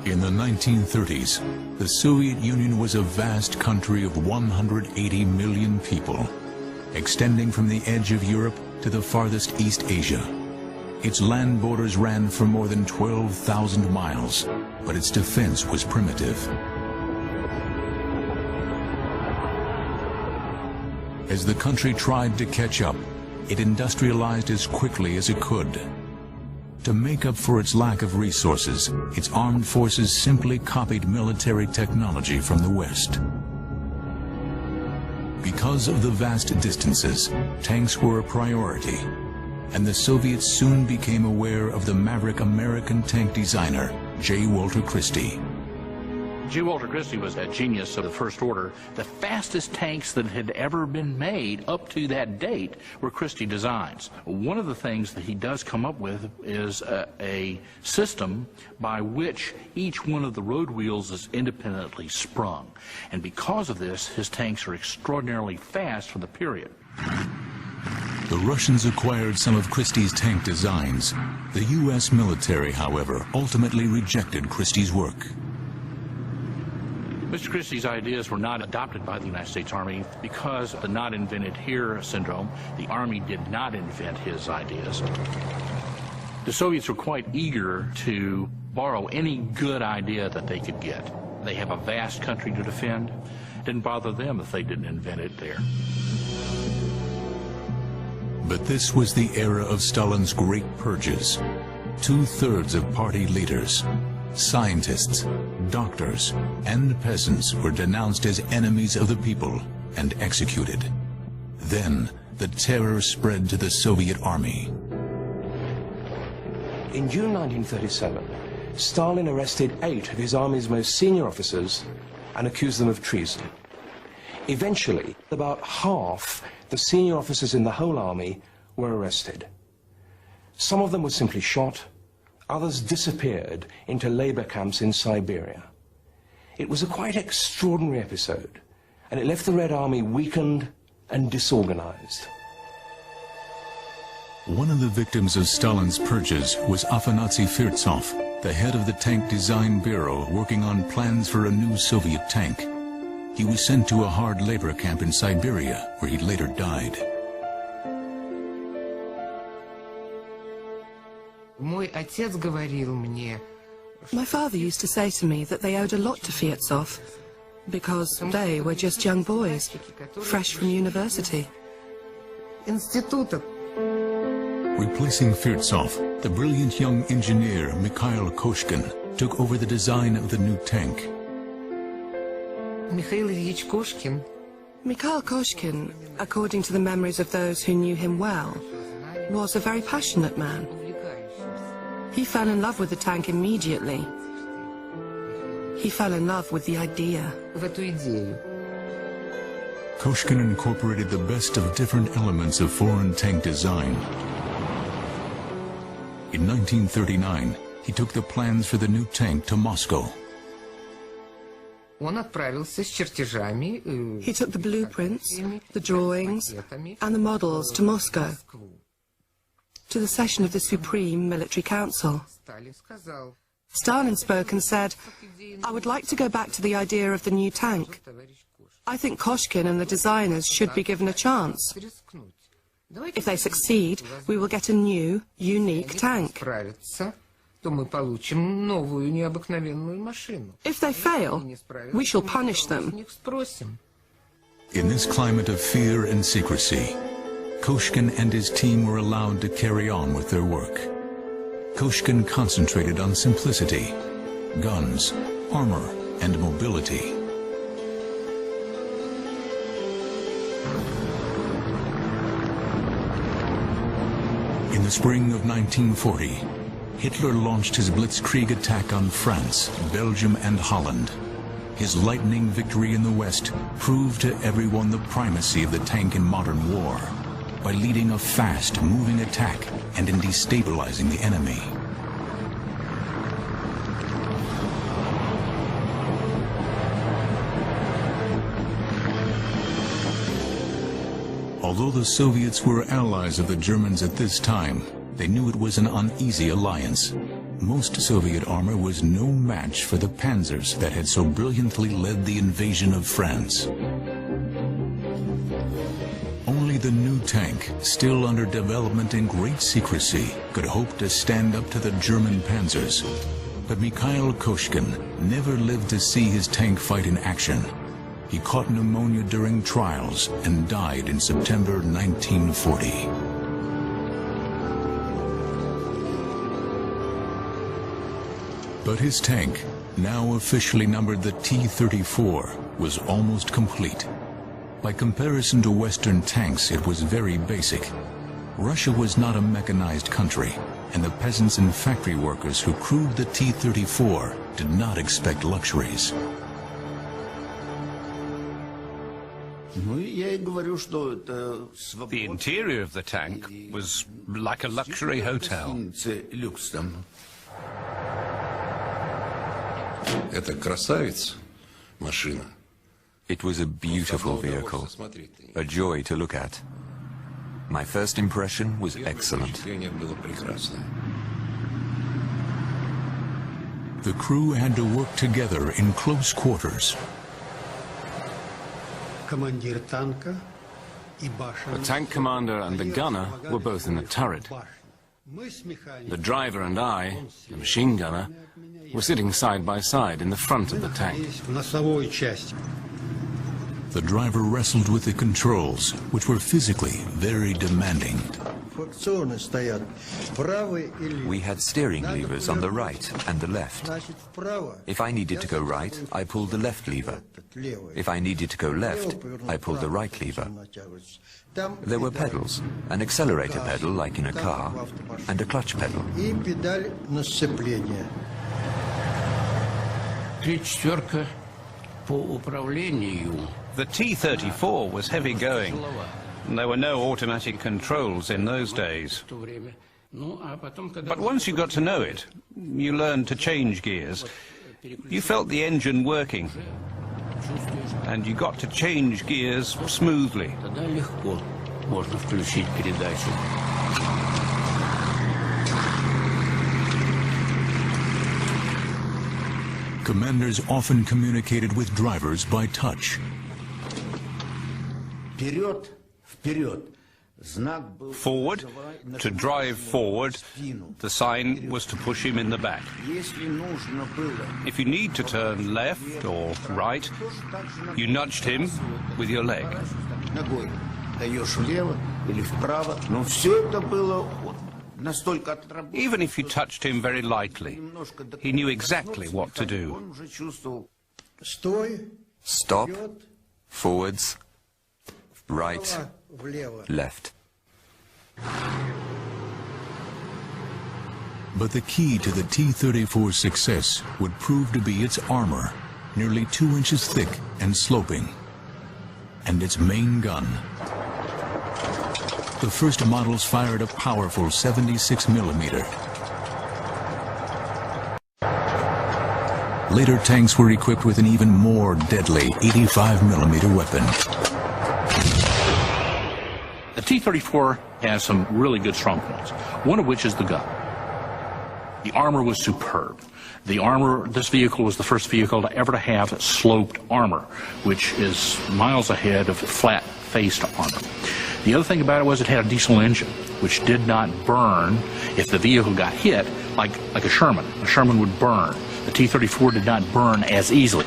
In the 1930s, the Soviet Union was a vast country of 180 million people, extending from the edge of Europe to the farthest East Asia. Its land borders ran for more than 12,000 miles, but its defense was primitive. As the country tried to catch up, it industrialized as quickly as it could. To make up for its lack of resources, its armed forces simply copied military technology from the West. Because of the vast distances, tanks were a priority, and the Soviets soon became aware of the maverick American tank designer, J. Walter Christie. J. Walter Christie was a genius of the first order. The fastest tanks that had ever been made up to that date were Christie designs. One of the things that he does come up with is a system by which each one of the road wheels is independently sprung. And because of this, his tanks are extraordinarily fast for the period. The Russians acquired some of Christie's tank designs. The U.S. military, however, ultimately rejected Christie's work. Mr. Christie's ideas were not adopted by the United States Army because of the not invented here syndrome. The Army did not invent his ideas. The Soviets were quite eager to borrow any good idea that they could get. They have a vast country to defend. It didn't bother them if they didn't invent it there. But this was the era of Stalin's great purges. 2/3 of party leaders, scientists, doctors, and peasants were denounced as enemies of the people and executed. Then, the terror spread to the Soviet army. In June 1937, Stalin arrested 8 of his army's most senior officers and accused them of treason. Eventually, about half the senior officers in the whole army were arrested. Some of them were simply shot. Others disappeared into labor camps in Siberia. It was a quite extraordinary episode, and it left the Red Army weakened and disorganized. One of the victims of Stalin's purges was Afanasy Firtsov, the head of the Tank Design Bureau working on plans for a new Soviet tank. He was sent to a hard labor camp in Siberia, where he later died. My father used to say to me that they owed a lot to Firtsov, because they were just young boys, fresh from university. Replacing Firtsov, the brilliant young engineer Mikhail Koshkin took over the design of the new tank. Mikhail Koshkin, according to the memories of those who knew him well, was a very passionate man. He fell in love with the tank immediately. He fell in love with the idea. Koshkin incorporated the best of different elements of foreign tank design. In 1939, he took the plans for the new tank to Moscow. He took the blueprints, the drawings, and the models to Moscow, to the session of the Supreme Military Council. Stalin spoke and said, "I would like to go back to the idea of the new tank. I think Koshkin and the designers should be given a chance. If they succeed, we will get a new, unique tank. If they fail, we shall punish them." In this climate of fear and secrecy, Koshkin and his team were allowed to carry on with their work. Koshkin concentrated on simplicity, guns, armor, and mobility. In the spring of 1940, Hitler launched his blitzkrieg attack on France, Belgium, and Holland. His lightning victory in the West proved to everyone the primacy of the tank in modern war, by leading a fast, moving attack and in destabilizing the enemy. Although the Soviets were allies of the Germans at this time, they knew it was an uneasy alliance. Most Soviet armor was no match for the panzers that had so brilliantly led the invasion of France. Only the new tank, still under development in great secrecy, could hope to stand up to the German panzers. But Mikhail Koshkin never lived to see his tank fight in action. He caught pneumonia during trials and died in September 1940. But his tank, now officially numbered the T34, was almost complete. By comparison to Western tanks, it was very basic. Russia was not a mechanized country, and the peasants and factory workers who crewed the T-34 did not expect luxuries. The interior of the tank was like a luxury hotel. It was a beautiful vehicle, a joy to look at. My first impression was excellent. The crew had to work together in close quarters. The tank commander and the gunner were both in the turret. The driver and I, the machine gunner, were sitting side by side in the front of the tank. The driver wrestled with the controls, which were physically very demanding. We had steering levers on the right and the left. If I needed to go right, I pulled the left lever. If I needed to go left, I pulled the right lever. There were pedals, an accelerator pedal like in a car, and a clutch pedal. The T-34 was heavy going. There were no automatic controls in those days. But once you got to know it, you learned to change gears. You felt the engine working, and you got to change gears smoothly. Commanders often communicated with drivers by touch. Forward, to drive forward, the sign was to push him in the back. If you need to turn left or right, you nudged him with your leg. Even if you touched him very lightly, he knew exactly what to do. Stop, forwards, right, left. But the key to the T-34's success would prove to be its armor, nearly 2 inches thick and sloping, and its main gun. The first models fired a powerful 76 millimeter. Later tanks were equipped with an even more deadly 85 millimeter weapon. The T-34 has some really good strong points, one of which is the gun. The armor was superb. The armor, this vehicle was the first vehicle ever to have sloped armor, which is miles ahead of flat-faced armor. The other thing about it was it had a diesel engine, which did not burn if the vehicle got hit like a Sherman. A Sherman would burn. The T-34 did not burn as easily.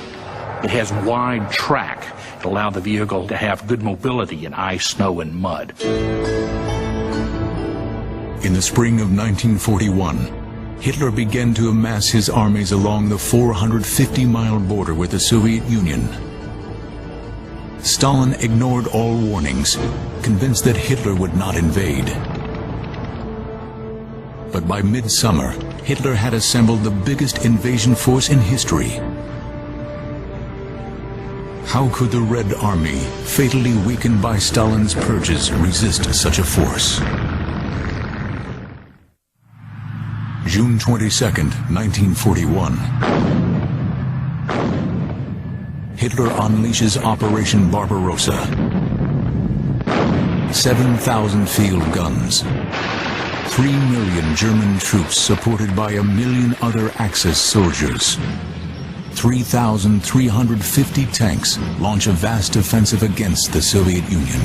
It has wide track. It allowed the vehicle to have good mobility in ice, snow, and mud. In the spring of 1941, Hitler began to amass his armies along the 450-mile border with the Soviet Union. Stalin ignored all warnings, convinced that Hitler would not invade. But by midsummer, Hitler had assembled the biggest invasion force in history. How could the Red Army, fatally weakened by Stalin's purges, resist such a force? June 22nd, 1941. Hitler unleashes Operation Barbarossa. 7,000 field guns, 3 million German troops supported by 1 million other Axis soldiers. 3,350 tanks launch a vast offensive against the Soviet Union.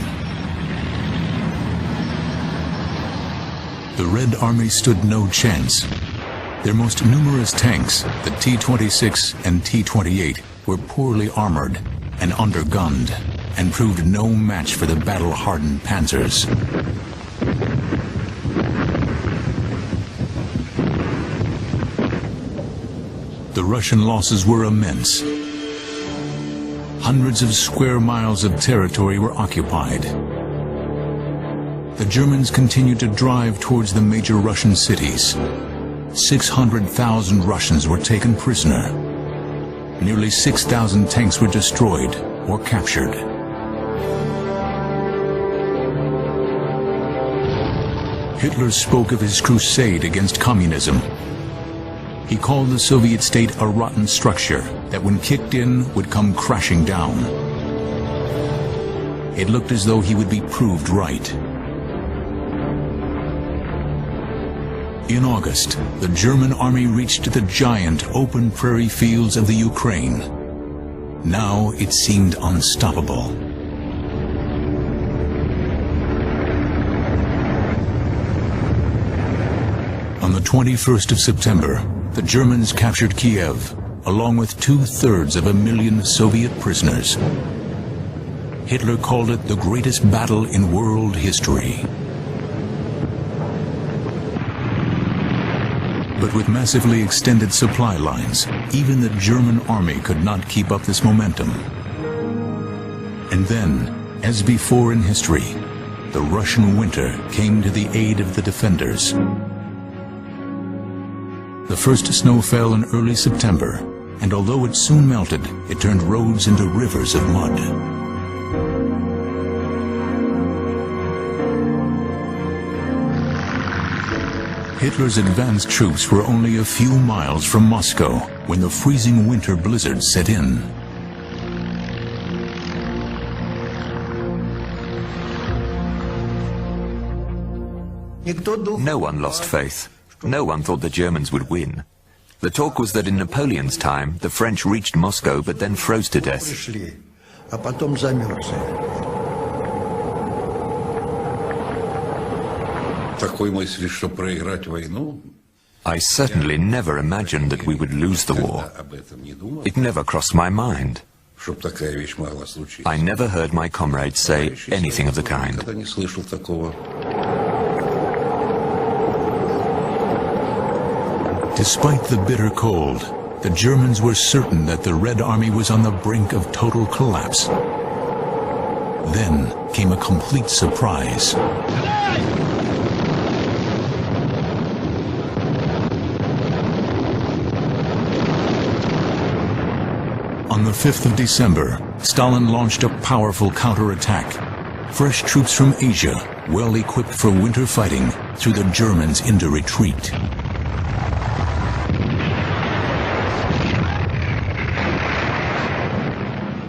The Red Army stood no chance. Their most numerous tanks, the T-26 and T-28, were poorly armored and undergunned, and proved no match for the battle-hardened panzers. The Russian losses were immense. Hundreds of square miles of territory were occupied. The Germans continued to drive towards the major Russian cities. 600,000 Russians were taken prisoner. Nearly 6,000 tanks were destroyed or captured. Hitler spoke of his crusade against communism. He called the Soviet state a rotten structure that, when kicked in, would come crashing down. It looked as though he would be proved right. In August, the German army reached the giant open prairie fields of the Ukraine. Now it seemed unstoppable. On the 21st of September, the Germans captured Kiev, along with 2/3 of 1 million Soviet prisoners. Hitler called it the greatest battle in world history. But with massively extended supply lines, even the German army could not keep up this momentum. And then, as before in history, the Russian winter came to the aid of the defenders. The first snow fell in early September, and although it soon melted, it turned roads into rivers of mud. Hitler's advanced troops were only a few miles from Moscow when the freezing winter blizzard set in. No one lost faith. No one thought the Germans would win. The talk was that in Napoleon's time, the French reached Moscow but then froze to death. I certainly never imagined that we would lose the war. It never crossed my mind. I never heard my comrades say anything of the kind. Despite the bitter cold, the Germans were certain that the Red Army was on the brink of total collapse. Then came a complete surprise. On the 5th of December, Stalin launched a powerful counterattack. Fresh troops from Asia, well equipped for winter fighting, threw the Germans into retreat.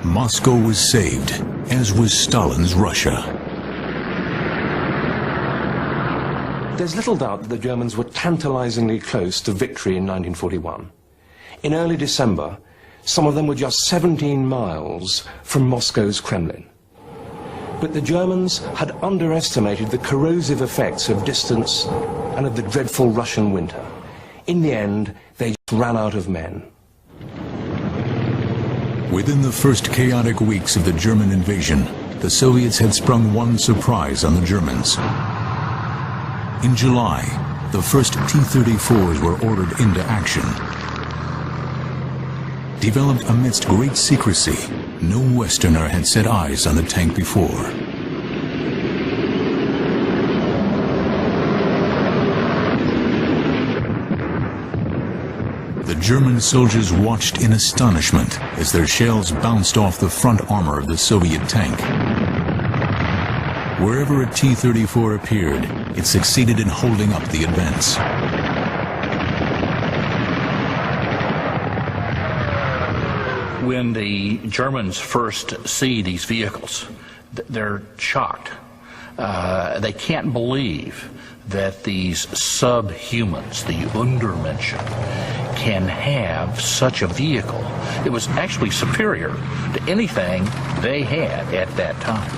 Moscow was saved, as was Stalin's Russia. There's little doubt that the Germans were tantalizingly close to victory in 1941. In early December, some of them were just 17 miles from Moscow's Kremlin. But the Germans had underestimated the corrosive effects of distance and of the dreadful Russian winter. In the end, they just ran out of men. Within the first chaotic weeks of the German invasion, the Soviets had sprung one surprise on the Germans. In July, the first T-34s were ordered into action. Developed amidst great secrecy, no Westerner had set eyes on the tank before. The German soldiers watched in astonishment as their shells bounced off the front armor of the Soviet tank. Wherever a T-34 appeared, it succeeded in holding up the advance. When the Germans first see these vehicles, they're shocked. They can't believe that these subhumans, the Untermenschen, can have such a vehicle. It was actually superior to anything they had at that time.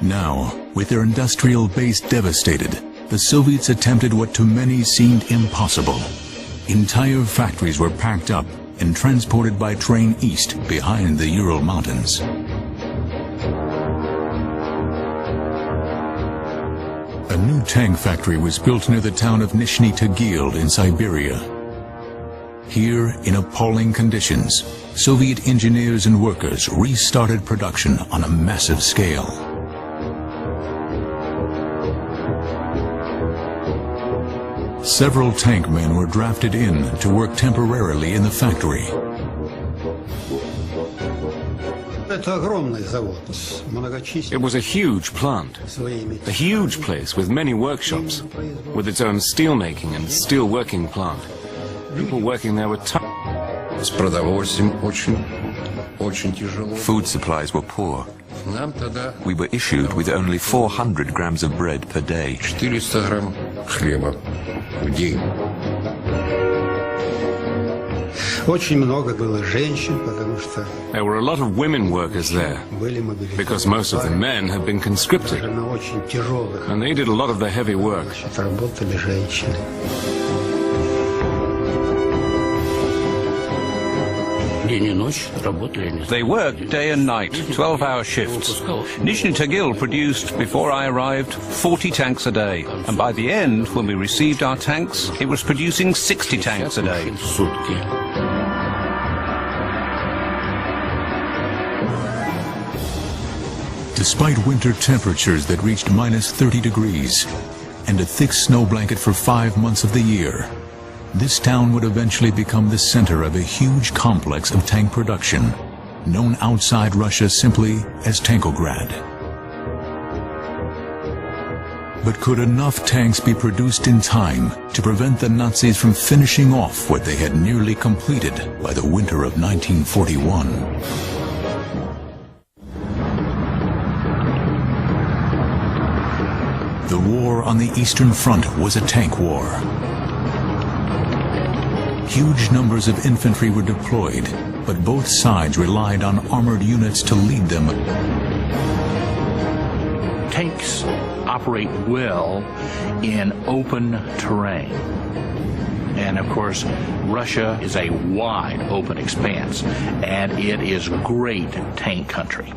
Now, with their industrial base devastated, the Soviets attempted what to many seemed impossible. Entire factories were packed up and transported by train east behind the Ural Mountains. A new tank factory was built near the town of Nizhny Tagil in Siberia. Here, in appalling conditions, Soviet engineers and workers restarted production on a massive scale. Several tank men were drafted in to work temporarily in the factory. It was a huge plant, a huge place with many workshops, with its own steelmaking and steelworking plant. People working there were tough. Food supplies were poor. We were issued with only 400 grams of bread per day. There were a lot of women workers there, because most of the men had been conscripted, and they did a lot of the heavy work. They worked day and night, 12-hour shifts. Nizhny Tagil produced, before I arrived, 40 tanks a day. And by the end, when we received our tanks, it was producing 60 tanks a day. Despite winter temperatures that reached minus 30 degrees and a thick snow blanket for 5 months of the year, this town would eventually become the center of a huge complex of tank production, known outside Russia simply as Tankograd. But could enough tanks be produced in time to prevent the Nazis from finishing off what they had nearly completed by the winter of 1941? The war on the Eastern Front was a tank war. Huge numbers of infantry were deployed, but both sides relied on armored units to lead them. Tanks operate well in open terrain. And of course, Russia is a wide open expanse, and it is great tank country.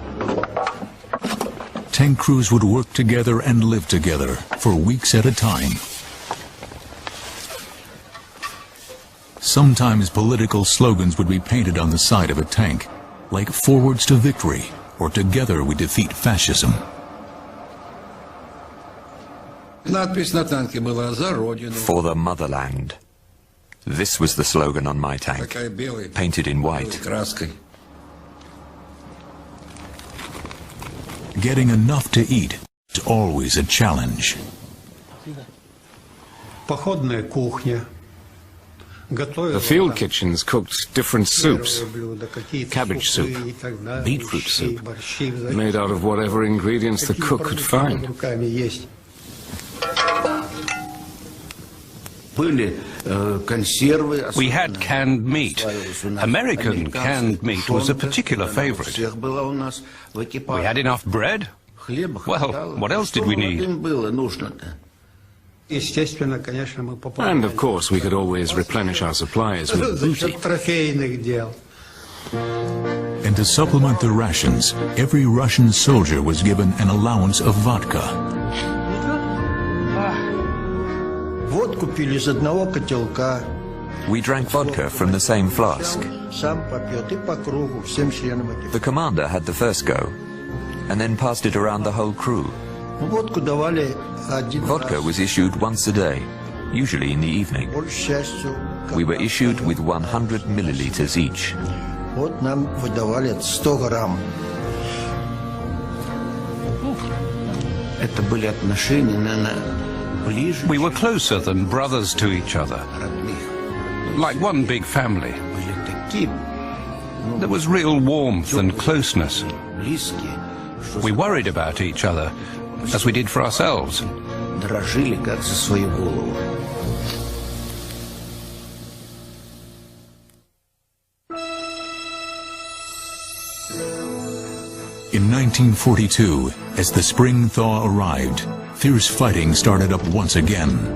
Tank crews would work together and live together for weeks at a time. Sometimes political slogans would be painted on the side of a tank, like "Forwards to Victory" or "Together we defeat fascism." For the motherland. This was the slogan on my tank, painted in white. Getting enough to eat is always a challenge. The field kitchens cooked different soups: cabbage soup, beetroot soup, made out of whatever ingredients the cook could find. We had canned meat. American canned meat was a particular favorite. We had enough bread. Well, what else did we need? And of course, we could always replenish our supplies with booty. And to supplement the rations, every Russian soldier was given an allowance of vodka. We drank vodka from the same flask. The commander had the first go, and then passed it around the whole crew. Vodka was issued once a day, usually in the evening. We were issued with 100 milliliters each. We were closer than brothers to each other, like one big family. There was real warmth and closeness. We worried about each other, as we did for ourselves. In 1942, as the spring thaw arrived, fierce fighting started up once again.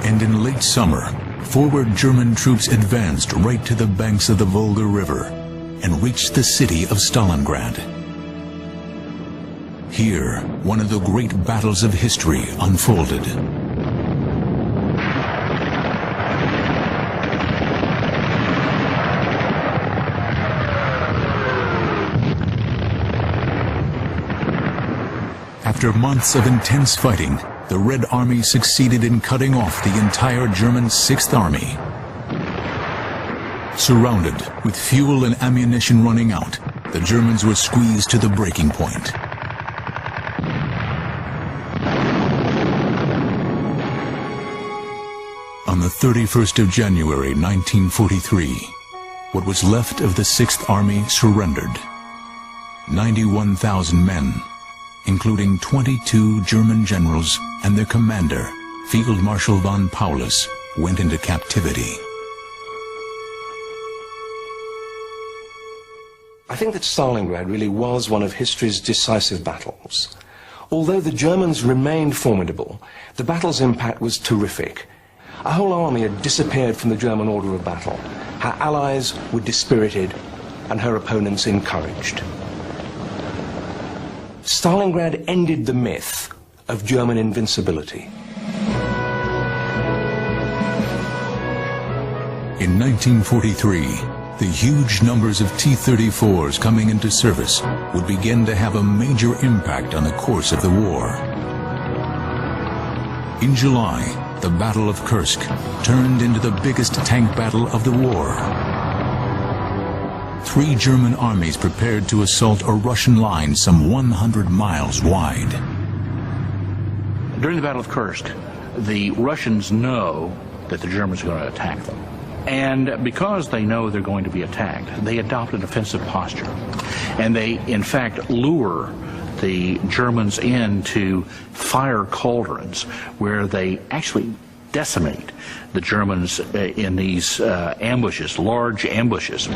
And in late summer, forward German troops advanced right to the banks of the Volga River and reached the city of Stalingrad. Here, one of the great battles of history unfolded. After months of intense fighting, the Red Army succeeded in cutting off the entire German 6th Army. Surrounded, with fuel and ammunition running out, the Germans were squeezed to the breaking point. On the 31st of January 1943, what was left of the 6th Army surrendered. 91,000 men, including 22 German generals and their commander, Field Marshal von Paulus, went into captivity. I think that Stalingrad really was one of history's decisive battles. Although the Germans remained formidable, the battle's impact was terrific. A whole army had disappeared from the German order of battle. Her allies were dispirited and her opponents encouraged. Stalingrad ended the myth of German invincibility. In 1943, the huge numbers of T-34s coming into service would begin to have a major impact on the course of the war. In July, the Battle of Kursk turned into the biggest tank battle of the war. 3 German armies prepared to assault a Russian line some 100 miles wide. During the Battle of Kursk, the Russians know that the Germans are going to attack them. And because they know they're going to be attacked, they adopt an offensive posture. And they, in fact, lure the Germans into fire cauldrons where they actually decimate the Germans in these ambushes, large ambushes.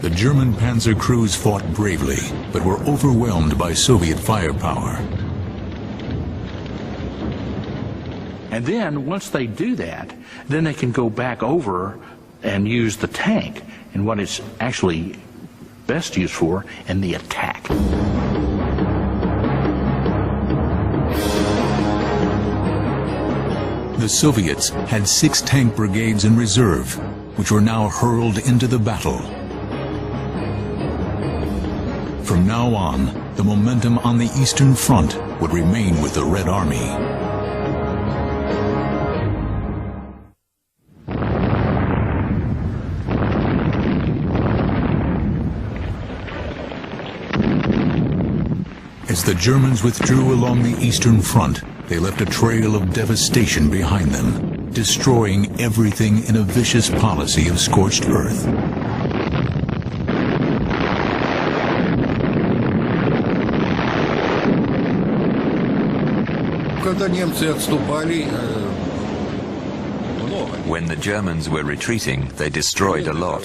The German panzer crews fought bravely, but were overwhelmed by Soviet firepower. And then, once they do that, then they can go back over and use the tank in what it's actually best used for, in the attack. The Soviets had 6 tank brigades in reserve, which were now hurled into the battle. From now on, the momentum on the Eastern Front would remain with the Red Army. As the Germans withdrew along the Eastern Front, they left a trail of devastation behind them, destroying everything in a vicious policy of scorched earth. When the Germans were retreating, they destroyed a lot.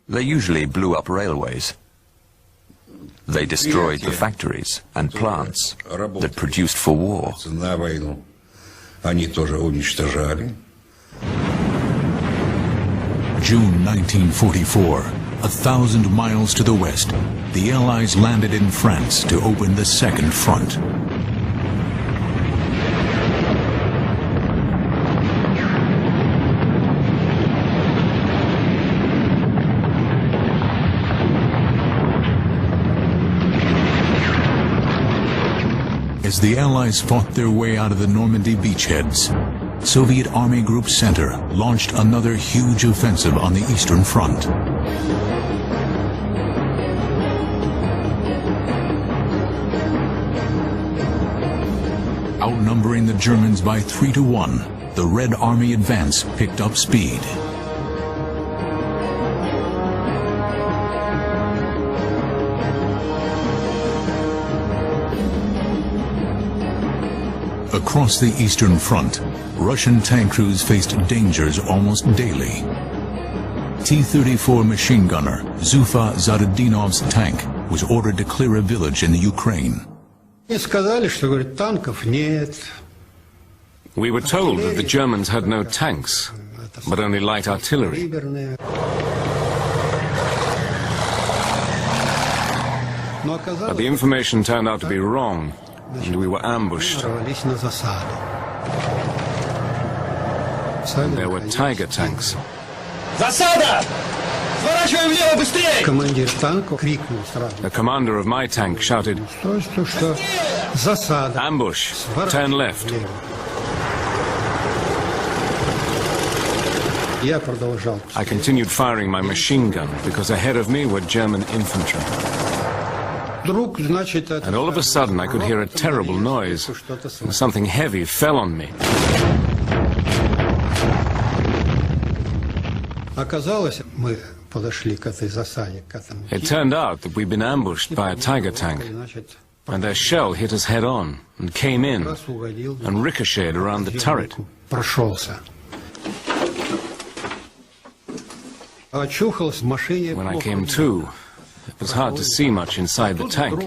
They usually blew up railways. They destroyed the factories and plants that produced for war. June 1944, 1,000 miles to the west, the Allies landed in France to open the Second Front. As As the Allies fought their way out of the Normandy beachheads, Soviet Army Group Center launched another huge offensive on the Eastern Front. Outnumbering the Germans by 3-1, the Red Army advance picked up speed. Across the Eastern Front, Russian tank crews faced dangers almost daily. T34 machine gunner Zuffa Zaradinov's tank was ordered to clear a village in the Ukraine. We were told that the Germans had no tanks, but only light artillery. But the information turned out to be wrong, and we were ambushed. There were Tiger tanks. The commander of my tank shouted, "Ambush, turn left." I continued firing my machine gun because ahead of me were German infantry. And all of a sudden I could hear a terrible noise, and something heavy fell on me. It turned out that we'd been ambushed by a Tiger tank, and their shell hit us head on and came in and ricocheted around the turret. When I came to, it was hard to see much inside the tank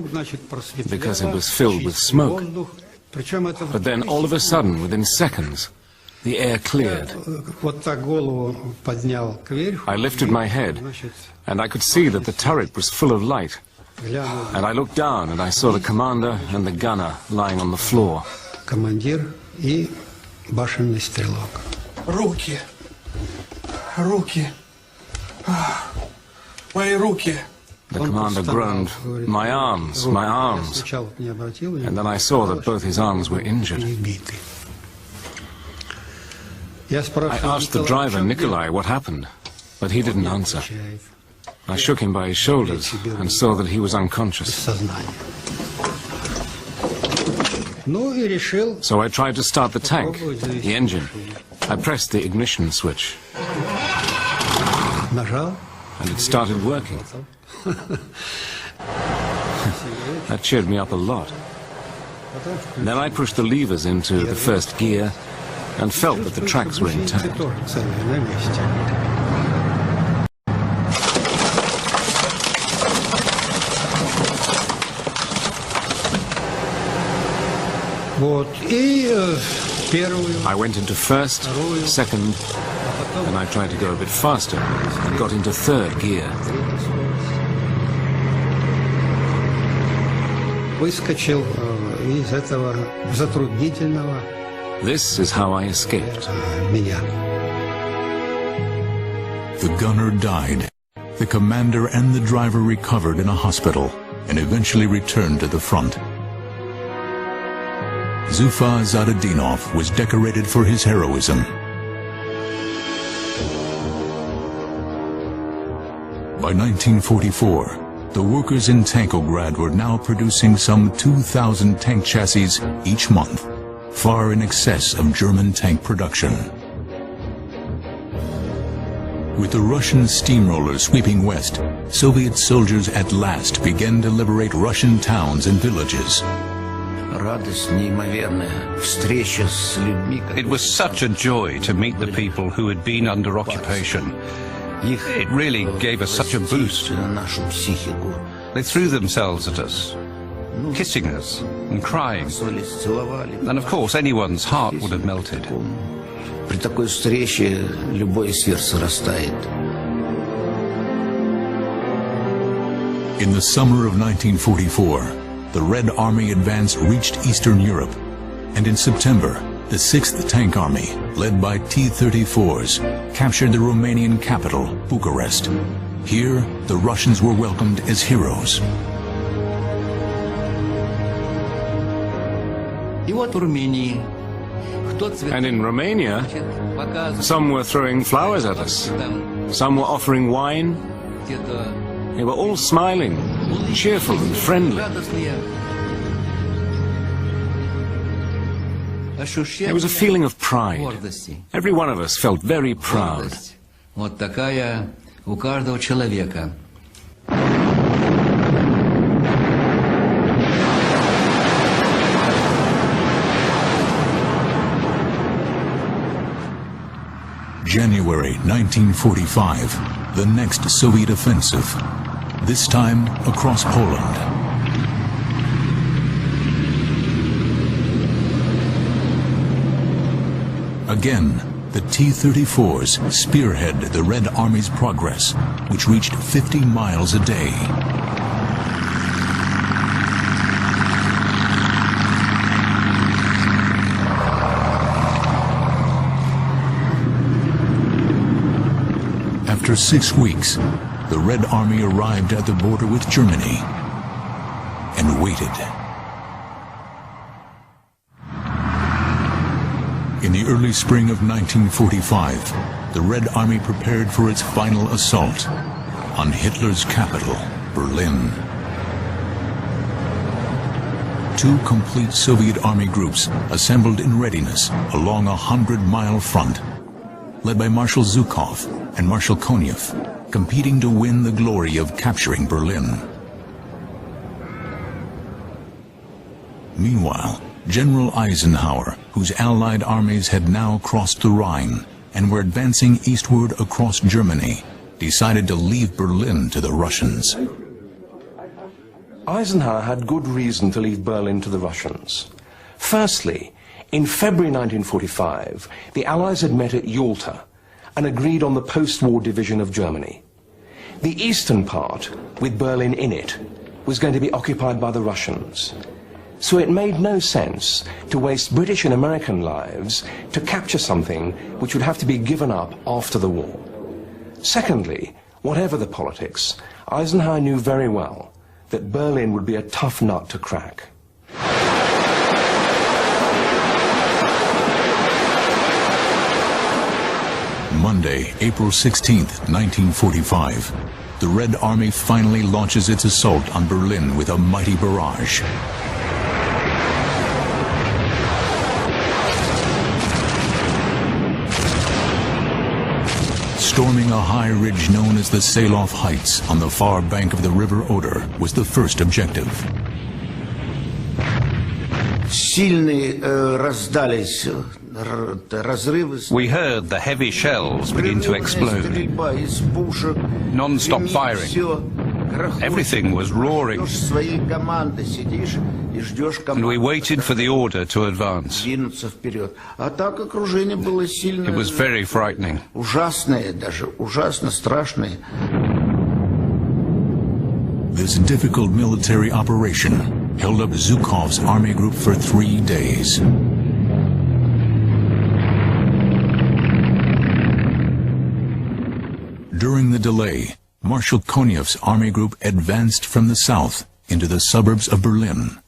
because it was filled with smoke. But then all of a sudden, within seconds, the air cleared. I lifted my head, and I could see that the turret was full of light. And I looked down, and I saw the commander and the gunner lying on the floor. Руки. Руки. Мои руки. The commander groaned, "My arms, my arms." And then I saw that both his arms were injured. I asked the driver, Nikolai, what happened, but he didn't answer. I shook him by his shoulders and saw that he was unconscious. So I tried to start the tank, the engine. I pressed the ignition switch, and it started working. That cheered me up a lot. Then I pushed the levers into the first gear and felt that the tracks were intact. I went into first, second, and I tried to go a bit faster and got into third gear. This is how I escaped. The gunner died. The commander and the driver recovered in a hospital and eventually returned to the front. Zuffa Zaradinov was decorated for his heroism. By 1944, the workers in Tankograd were now producing some 2,000 tank chassis each month, far in excess of German tank production. With the Russian steamrollers sweeping west, Soviet soldiers at last began to liberate Russian towns and villages. It was such a joy to meet the people who had been under occupation. It really gave us such a boost. They threw themselves at us, kissing us and crying. And of course, anyone's heart would have melted. In the summer of 1944, the Red Army advance reached Eastern Europe, and in September, the 6th Tank Army, led by T-34s, captured the Romanian capital, Bucharest. Here, the Russians were welcomed as heroes. And in Romania, some were throwing flowers at us. Some were offering wine. They were all smiling, cheerful and friendly. There was a feeling of pride. Every one of us felt very proud. January 1945, the next Soviet offensive, this time across Poland. Again, the T34s spearhead the Red Army's progress, which reached 50 miles a day. After 6 weeks, the Red Army arrived at the border with Germany and waited. In the early spring of 1945, the Red Army prepared for its final assault on Hitler's capital, Berlin. 2 complete Soviet army groups assembled in readiness along a 100-mile front, led by Marshal Zhukov and Marshal Konev, competing to win the glory of capturing Berlin. Meanwhile, General Eisenhower, whose Allied armies had now crossed the Rhine and were advancing eastward across Germany, decided to leave Berlin to the Russians. Eisenhower had good reason to leave Berlin to the Russians. Firstly, in February 1945, the Allies had met at Yalta and agreed on the post-war division of Germany. The eastern part, with Berlin in it, was going to be occupied by the Russians. So it made no sense to waste British and American lives to capture something which would have to be given up after the war. Secondly, whatever the politics, Eisenhower knew very well that Berlin would be a tough nut to crack. Monday, April 16th, 1945, the Red Army finally launches its assault on Berlin with a mighty barrage. Storming a high ridge known as the Salof Heights on the far bank of the River Oder was the first objective. We heard the heavy shells begin to explode. Non-stop firing. Everything was roaring. And we waited for the order to advance. It was very frightening. This difficult military operation held up Zhukov's army group for 3 days. During the delay, Marshal Konev's army group advanced from the south into the suburbs of Berlin.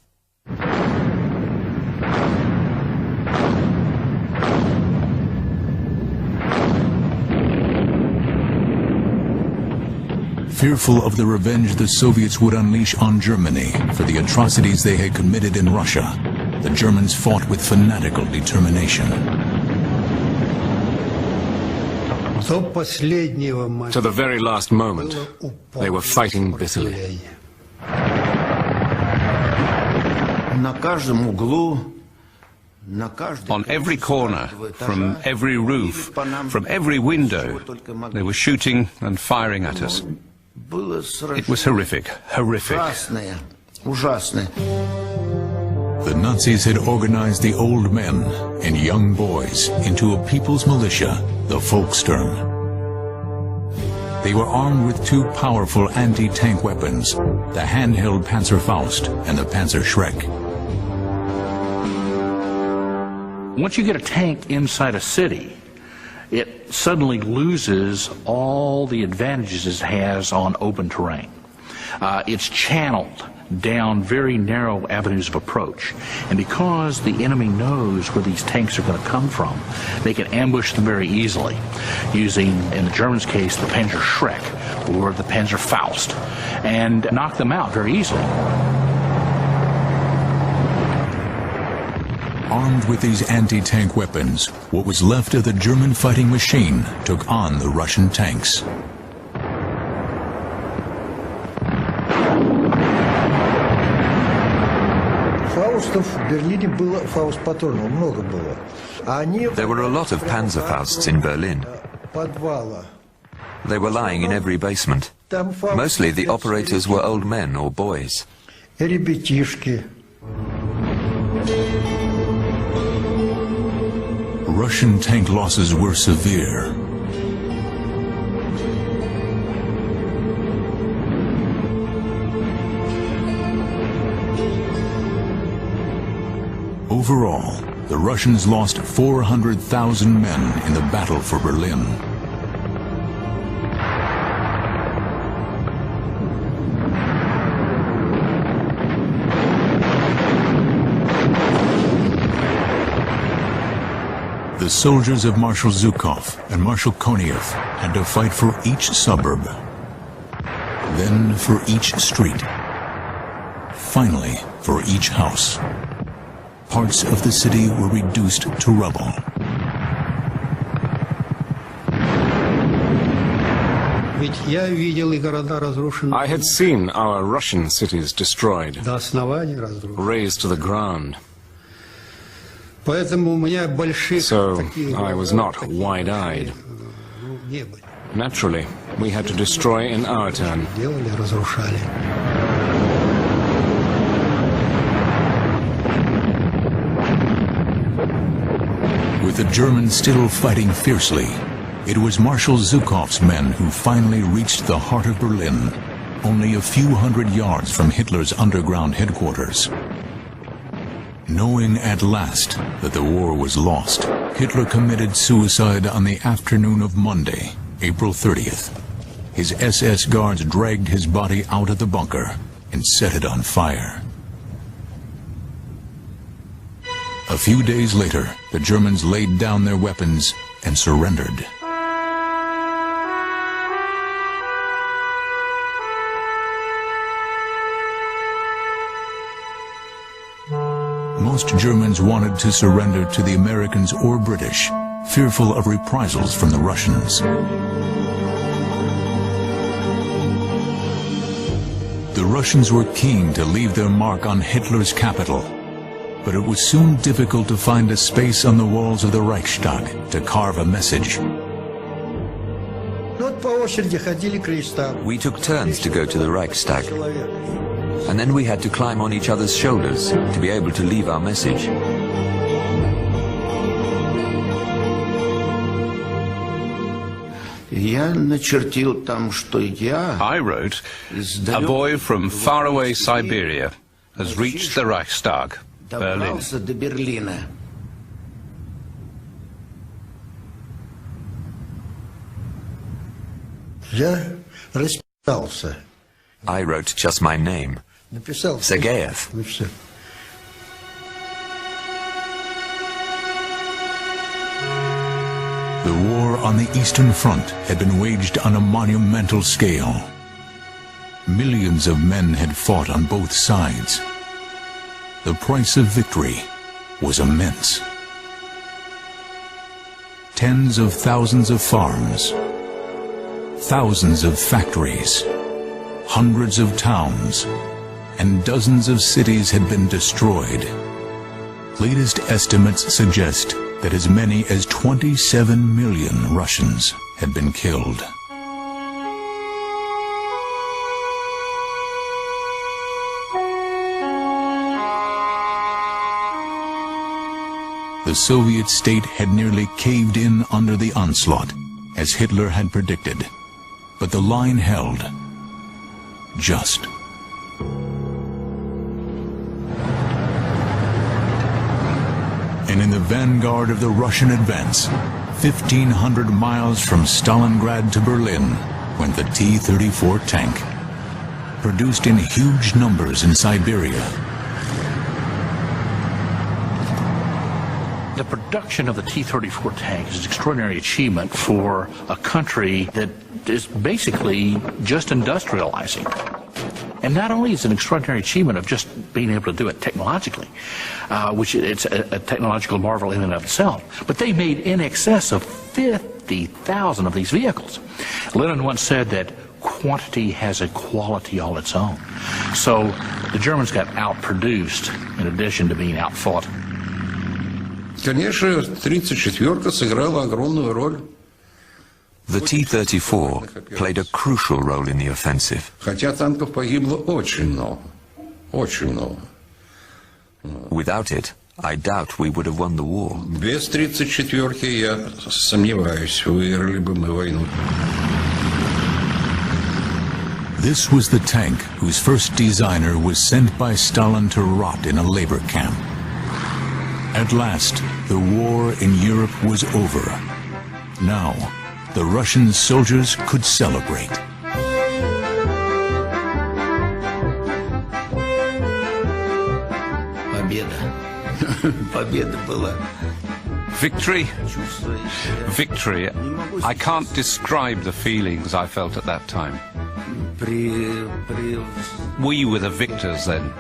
Fearful of the revenge the Soviets would unleash on Germany for the atrocities they had committed in Russia, the Germans fought with fanatical determination. To the very last moment, they were fighting bitterly. On every corner, from every roof, from every window, they were shooting and firing at us. It was horrific, horrific. The Nazis had organized the old men and young boys into a people's militia, the Volkssturm. They were armed with 2 powerful anti-tank weapons, the handheld Panzerfaust and the Panzerschreck. Once you get a tank inside a city, it suddenly loses all the advantages it has on open terrain. It's channeled down very narrow avenues of approach. And because the enemy knows where these tanks are going to come from, they can ambush them very easily using, in the Germans' case, the Panzerschreck or the Panzerfaust, and knock them out very easily. Armed with these anti-tank weapons, what was left of the German fighting machine took on the Russian tanks. There were a lot of Panzerfausts in Berlin. They were lying in every basement. Mostly the operators were old men or boys. Russian tank losses were severe. Overall, the Russians lost 400,000 men in the battle for Berlin. The soldiers of Marshal Zhukov and Marshal Konev had to fight for each suburb, then for each street, finally for each house. Parts of the city were reduced to rubble. I had seen our Russian cities destroyed, razed to the ground. So I was not wide-eyed. Naturally, we had to destroy in our turn. With the Germans still fighting fiercely, it was Marshal Zhukov's men who finally reached the heart of Berlin, only a few hundred yards from Hitler's underground headquarters. Knowing at last that the war was lost, Hitler committed suicide on the afternoon of Monday, April 30th. His SS guards dragged his body out of the bunker and set it on fire. A few days later, the Germans laid down their weapons and surrendered. Most Germans wanted to surrender to the Americans or British, fearful of reprisals from the Russians. The Russians were keen to leave their mark on Hitler's capital, but it was soon difficult to find a space on the walls of the Reichstag to carve a message. We took turns to go to the Reichstag, and then we had to climb on each other's shoulders to be able to leave our message. I wrote, a boy from faraway Siberia has reached the Reichstag, Berlin. I wrote just my name, Sergeyev. The war on the Eastern Front had been waged on a monumental scale. Millions of men had fought on both sides. The price of victory was immense. Tens of thousands of farms, thousands of factories, hundreds of towns, and dozens of cities had been destroyed. Latest estimates suggest that as many as 27 million Russians had been killed. The Soviet state had nearly caved in under the onslaught, as Hitler had predicted. But the line held. Just. And in the vanguard of the Russian advance, 1,500 miles from Stalingrad to Berlin, went the T-34 tank. produced in huge numbers in Siberia. The production of the T-34 tank is an extraordinary achievement for a country that is basically just industrializing. And not only is it an extraordinary achievement of just being able to do it technologically, which it's a technological marvel in and of itself, but they made in excess of 50,000 of these vehicles. Lenin once said that quantity has a quality all its own. So the Germans got outproduced in addition to being outfought. Конечно, 34-ка сыграла огромную роль. The T-34 played a crucial role in the offensive. Хотя танков погибло очень много. Очень много. Without it, I doubt we would have won the war. Без 34-ки, я сомневаюсь, выиграли бы мы войну. This was the tank whose first designer was sent by Stalin to rot in a labor camp. At last, the war in Europe was over. Now, the Russian soldiers could celebrate. Victory? Victory. I can't describe the feelings I felt at that time. We were the victors then.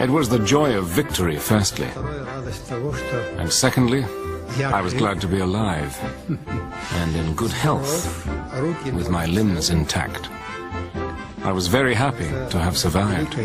It was the joy of victory, firstly. And secondly, I was glad to be alive and in good health, with my limbs intact. I was very happy to have survived.